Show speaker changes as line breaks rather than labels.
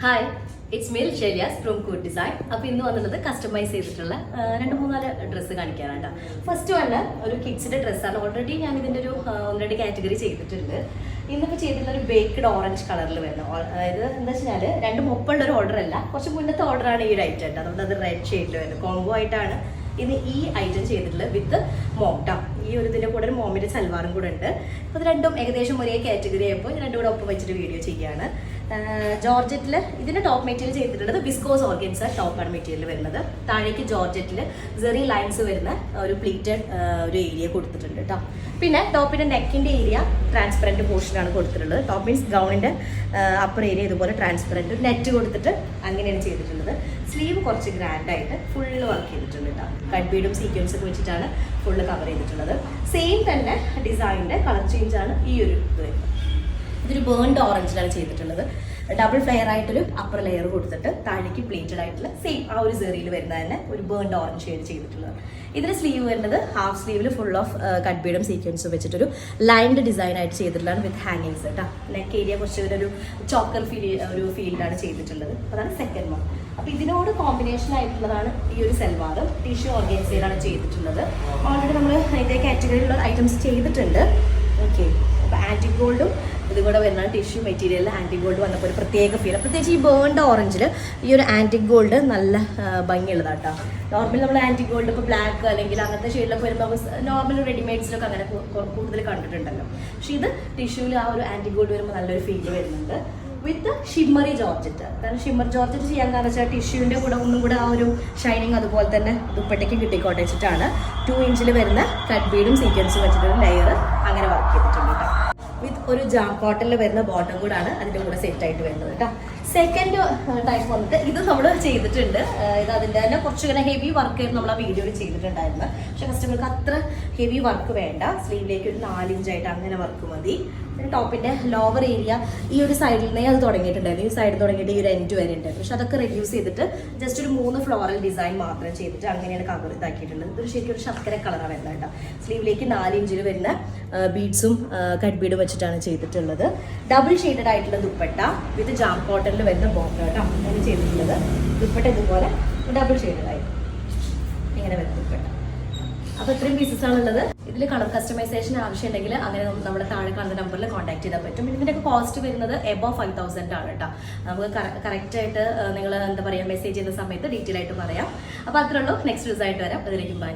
Hi, it's meal ഷെലിയാസ് from കൂട്ട് design. അപ്പോൾ ഇന്ന് വന്നുള്ളത് കസ്റ്റമൈസ് ചെയ്തിട്ടുള്ള 2-3 ഡ്രസ്സ് കാണിക്കാനാണ്. ഫസ്റ്റ് വന്ന് ഒരു കിഡ്സിൻ്റെ ഡ്രസ്സാണ്. ഓൾറെഡി ഞാൻ ഇതിൻ്റെ ഒരു 1-2 കാറ്റഗറി ചെയ്തിട്ടുണ്ട്. ഇന്നിപ്പോൾ ചെയ്തിട്ടുള്ള ഒരു ബേക്ക്ഡ് ഓറഞ്ച് കളറിൽ വരുന്നത്. അതായത് എന്താ വെച്ചാൽ രണ്ടും ഒപ്പമുള്ള ഒരു ഓർഡർ അല്ല, കുറച്ച് മുന്നത്തെ ഓർഡറാണ് ഈ ഒരു ഐറ്റം കേട്ടോ. അതുകൊണ്ട് അത് റെഡ് ഷെയ്ഡിൽ വരുന്നത് കോംബോ ആയിട്ടാണ് ഇന്ന് ഈ ഐറ്റം ചെയ്തിട്ടുള്ളത് വിത്ത് മോംട്ട. ഈ ഒരു ഇതിൻ്റെ കൂടെ ഒരു മോമിൻ്റെ സൽവാറും കൂടെ ഉണ്ട്. അപ്പോൾ ഇത് രണ്ടും ഏകദേശം ഒരേ കാറ്റഗറി ആയപ്പോൾ രണ്ടും കൂടെ ഒപ്പം വെച്ചിട്ട് വീഡിയോ ചെയ്യുകയാണ്. ജോർജറ്റിൽ ഇതിൻ്റെ ടോപ്പ് മെറ്റീരിയൽ ചെയ്തിട്ടുള്ളത് വിസ്കോസ് ഓർഗൻസ ടോപ്പാണ് മെറ്റീരിയൽ വരുന്നത്. താഴേക്ക് ജോർജറ്റിൽ സെറി ലൈൻസ് വരുന്ന ഒരു പ്ലീറ്റഡ് ഒരു ഏരിയ കൊടുത്തിട്ടുണ്ട് കേട്ടോ. പിന്നെ ടോപ്പിൻ്റെ നെക്കിൻ്റെ ഏരിയ ട്രാൻസ്പെറൻറ്റ് പോർഷനാണ് കൊടുത്തിട്ടുള്ളത്. ടോപ്പ് മീൻസ് ഗൗണിൻ്റെ അപ്പർ ഏരിയ ഇതുപോലെ ട്രാൻസ്പെറൻറ്റ് നെറ്റ് കൊടുത്തിട്ട് അങ്ങനെയാണ് ചെയ്തിട്ടുള്ളത്. സ്ലീവ് കുറച്ച് ഗ്രാൻഡായിട്ട് ഫുള്ള് വർക്ക് ചെയ്തിട്ടുണ്ട് കേട്ടോ. കട്ട് ബീഡും സീക്വൻസൊക്കെ വെച്ചിട്ടാണ് ഫുള്ള് കവർ ചെയ്തിട്ടുള്ളത്. സെയിം തന്നെ ഡിസൈനിൻ്റെ കളർ ചേഞ്ചാണ് ഈ ഒരു ഇത് വരുന്നത്. ഇതൊരു ബേൺഡ് ഓറഞ്ചിലാണ് ചെയ്തിട്ടുള്ളത്. ഡബിൾ ഫ്ലെയർ ആയിട്ടൊരു അപ്പർ ലെയർ കൊടുത്തിട്ട് താഴേക്ക് പ്ലേറ്റഡ് ആയിട്ടുള്ള സെയിം ആ ഒരു സെറിയിൽ വരുന്ന തന്നെ ഒരു ബേൺഡ് ഓറഞ്ച് ഷെയ്ഡ് ചെയ്തിട്ടുള്ളത്. ഇതിന് സ്ലീവ് വരുന്നത് ഹാഫ് സ്ലീവിൽ ഫുൾ ഓഫ് കട്ട് ബീഡും സീക്വൻസും വെച്ചിട്ടൊരു ലൈൻഡ് ഡിസൈൻ ആയിട്ട് ചെയ്തിട്ടുള്ളതാണ് വിത്ത് ഹാങ്ങിങ്സ് കേട്ടോ. നെക്ക് ഏരിയ കുറച്ച് ഒരു ചോക്കർ ഒരു ഫീൽഡാണ് ചെയ്തിട്ടുള്ളത്. അതാണ് സെക്കൻഡ് വൺ. അപ്പോൾ ഇതിനോട് കോമ്പിനേഷൻ ആയിട്ടുള്ളതാണ് ഈ ഒരു സൽവാർ. ടിഷ്യൂ ഓർഗൻസയിലാണ് ചെയ്തിട്ടുള്ളത്. ഓൾറെഡി നമ്മൾ ഇതേ കാറ്റഗറിയിലുള്ള ഐറ്റംസ് ചെയ്തിട്ടുണ്ട്. ഓക്കെ, അപ്പോൾ ആൻറ്റിക് ഗോൾഡും ഇതും കൂടെ വരുന്ന ടിഷ്യൂ മെറ്റീരിയലിൽ ആൻറ്റിക് ഗോൾഡ് വന്നപ്പോൾ ഒരു പ്രത്യേക ഫീൽ. പ്രത്യേകിച്ച് ഈ ബേൺഡ് ഓറഞ്ചിൽ ഈ ഒരു ആൻറ്റിക് ഗോൾഡ് നല്ല ഭംഗിയുള്ളതാണ് കേട്ടോ. നോർമലി നമ്മൾ ആൻറ്റിക് ഗോൾഡ് ഇപ്പോൾ ബ്ലാക്ക് അല്ലെങ്കിൽ അങ്ങനത്തെ ഷെയ്ഡിലൊക്കെ വരുമ്പോൾ നോർമൽ റെഡിമെയ്ഡ്സിലൊക്കെ അങ്ങനെ കൂടുതൽ കണ്ടിട്ടുണ്ടല്ലോ. പക്ഷേ ഇത് ടിഷ്യൂവിൽ ആ ഒരു ആൻറ്റിക് ഗോൾഡ് വരുമ്പോൾ നല്ലൊരു ഫീൽ വരുന്നുണ്ട് വിത്ത് ഷിമ്മറി ജോർജറ്റ്. കാരണം ഷിമ്മർ ജോർജറ്റ് ചെയ്യാൻ കാരണം വെച്ചാൽ ടിഷ്യൂവിൻ്റെ കൂടെ ഒന്നും കൂടെ ആ ഒരു ഷൈനിങ് അതുപോലെ തന്നെ ദുപ്പട്ടയ്ക്ക് കിട്ടിക്കോട്ടെ വെച്ചിട്ടാണ് 2 ഇഞ്ചിൽ വരുന്ന കട്ട് ബീഡും സീക്വൻസും വെച്ചിട്ടൊരു ലെയർ അങ്ങനെ വർക്ക് ചെയ്തിട്ടുണ്ട് കേട്ടോ. വിത്ത് ഒരു ജാം കോട്ടണിൽ വരുന്ന ബോട്ടം കൂടാണ് അതിൻ്റെ കൂടെ സെറ്റ് ആയിട്ട് വരുന്നത് കേട്ടോ. സെക്കൻഡ് ടൈപ്പ് വന്നിട്ട് ഇത് നമ്മൾ ചെയ്തിട്ടുണ്ട്. ഇത് അതിൻ്റെ തന്നെ കുറച്ചിങ്ങനെ ഹെവി വർക്ക് നമ്മൾ ആ വീഡിയോയിൽ ചെയ്തിട്ടുണ്ടായിരുന്നു. പക്ഷേ കസ്റ്റമർക്ക് അത്ര ഹെവി വർക്ക് വേണ്ട. സ്ലീവിലേക്ക് ഒരു 4 ഇഞ്ചായിട്ട് അങ്ങനെ വർക്ക് മതി. പിന്നെ ടോപ്പിൻ്റെ ലോവർ ഏരിയ ഈ ഒരു സൈഡിൽ നിന്നേ അത് തുടങ്ങിയിട്ടുണ്ടായിരുന്നു. ഈ സൈഡ് തുടങ്ങിയിട്ട് ഈ ഒരു എൻഡ് വരെ ഉണ്ടായിരുന്നു. പക്ഷെ അതൊക്കെ റെഡ്യൂസ് ചെയ്തിട്ട് ജസ്റ്റ് ഒരു 3 ഫ്ലോറൽ ഡിസൈൻ മാത്രം ചെയ്തിട്ട് അങ്ങനെയാണ് കവർ ഇതാക്കിയിട്ടുള്ളത്. ഇതൊരു ശരിക്കും ഒരു ശർക്കര കളറാണ് വരുന്നത് കേട്ടോ. സ്ലീവിലേക്ക് 4 ഇഞ്ചിൽ വരുന്ന ബീഡ്സും കട്ട് ബീഡും വെച്ചിട്ടാണ് ചെയ്തിട്ടുള്ളത്. ഡബിൾ ഷെയ്ഡഡ് ആയിട്ടുള്ള ദുപ്പട്ട വിത്ത് ജാം കോട്ടണിൽ വരുന്ന ബോട്ടം കേട്ടോ അങ്ങനെ ചെയ്തിട്ടുള്ളത്. ദുപ്പട്ട ഇതുപോലെ ഡബിൾ ഷെയ്ഡഡായി ഇങ്ങനെ വരുന്ന ദുപ്പട്ട. അപ്പോൾ ഇത്രയും പീസസ് ആണുള്ളത്. ഇതിൽ കളർ കസ്റ്റമൈസേഷൻ ആവശ്യമുണ്ടെങ്കിൽ അങ്ങനെ നമ്മുടെ താഴെ കാണുന്ന നമ്പറിൽ കോൺടാക്ട് ചെയ്താൽ പറ്റും. ഇതിൻ്റെയൊക്കെ കോസ്റ്റ് വരുന്നത് എബോവ് 5,000 ആണ് കേട്ടോ. നമുക്ക് കറക്റ്റായിട്ട് നിങ്ങൾ എന്താ പറയുക മെസ്സേജ് ചെയ്യുന്ന സമയത്ത് ഡീറ്റെയിൽ ആയിട്ട് പറയാം. അപ്പോൾ അത്രേ ഉള്ളൂ. നെക്സ്റ്റ് ദിവസമായിട്ട് വരാം. അതിലേക്കും ബൈ.